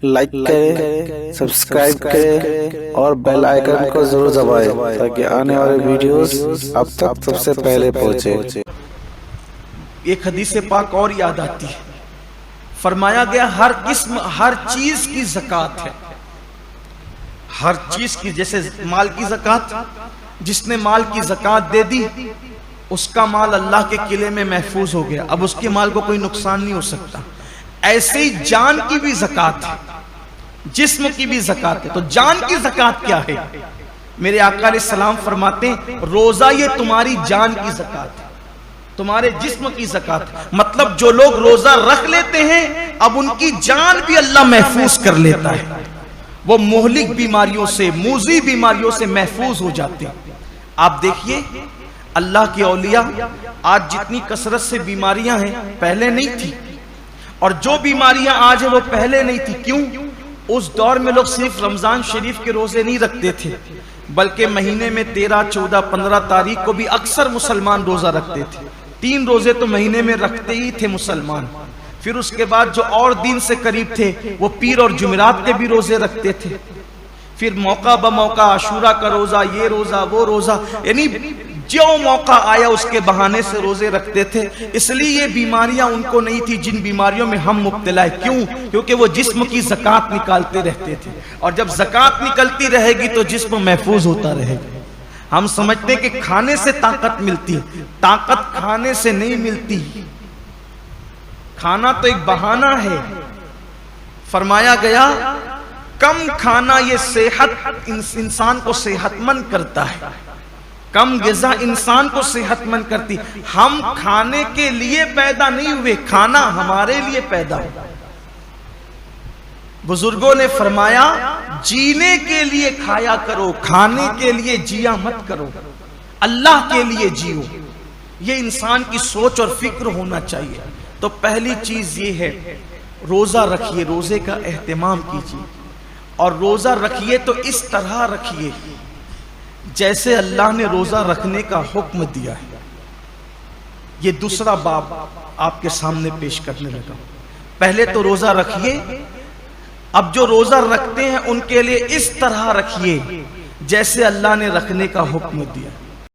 Like کریں، subscribe کریں اور بیل آئیکن کو ضرور دبائیں تاکہ آنے والے ویڈیوز اب تک سب سے پہلے پہنچے۔ ایک حدیث پاک اور یاد آتی ہے، فرمایا گیا ہر قسم ہر چیز کی زکوٰۃ ہے، ہر چیز کی، جیسے مال کی زکوٰۃ، جس نے مال کی زکوٰۃ دے دی اس کا مال اللہ کے قلعے میں محفوظ ہو گیا، اب اس کے مال کو کوئی نقصان نہیں ہو سکتا۔ ایسے ہی جان کی بھی زکوٰۃ ہے، جسم کی بھی زکوٰۃ ہے۔ تو جان کی زکوٰۃ کیا ہے؟ میرے آقا علیہ السلام فرماتے ہیں روزہ یہ تمہاری جان کی زکوٰۃ ہے، تمہارے جسم کی زکوٰۃ، مطلب جو لوگ روزہ رکھ لیتے ہیں اب ان کی جان بھی اللہ محفوظ کر لیتا ہے، وہ مہلک بیماریوں سے، موذی بیماریوں سے محفوظ ہو جاتے ہیں۔ آپ دیکھیے اللہ کے اولیاء، آج جتنی کثرت سے بیماریاں ہیں پہلے نہیں تھی، اور جو بیماریاں آج ہیں وہ پہلے نہیں تھی۔ کیوں؟ اس دور میں لوگ صرف رمضان شریف کے روزے نہیں رکھتے تھے، بلکہ مہینے میں 13، 14، 15 تاریخ کو بھی اکثر مسلمان روزہ رکھتے تھے۔ 3 روزے تو مہینے میں رکھتے ہی تھے مسلمان۔ پھر اس کے بعد جو اور دن سے قریب تھے وہ پیر اور جمعرات کے بھی روزے رکھتے تھے۔ پھر موقع بموقع عاشورہ کا روزہ، یہ روزہ، وہ روزہ، یعنی جو موقع آیا اس کے بہانے سے روزے رکھتے تھے۔ اس لیے یہ بیماریاں ان کو نہیں تھی جن بیماریوں میں ہم مبتلا ہیں۔ کیوں؟ کیونکہ وہ جسم کی زکوٰۃ نکالتے رہتے تھے، اور جب زکوٰۃ نکلتی رہے گی تو جسم محفوظ ہوتا رہے گا۔ ہم سمجھتے ہیں کہ کھانے سے طاقت ملتی ہے، طاقت کھانے سے نہیں ملتی، کھانا تو ایک بہانہ ہے۔ فرمایا گیا کم کھانا یہ صحت انسان کو صحت مند کرتا ہے، کم غذا انسان کو صحت مند کرتی۔ ہم کھانے کے لیے پیدا نہیں ہوئے، کھانا ہمارے لیے پیدا ہوا۔ بزرگوں نے فرمایا جینے کے لیے کھایا کرو، کھانے کے لیے جیا مت کرو، اللہ کے لیے جیو۔ یہ انسان کی سوچ اور فکر ہونا چاہیے۔ تو پہلی چیز یہ ہے روزہ رکھیے، روزے کا اہتمام کیجیے، اور روزہ رکھیے تو اس طرح رکھیے جیسے اللہ نے روزہ رکھنے کا حکم دیا ہے۔ یہ دوسرا باب آپ کے سامنے پیش کرنے لگا۔ پہلے تو روزہ رکھیے، اب جو روزہ رکھتے ہیں ان کے لیے اس طرح رکھیے جیسے اللہ نے رکھنے کا حکم دیا۔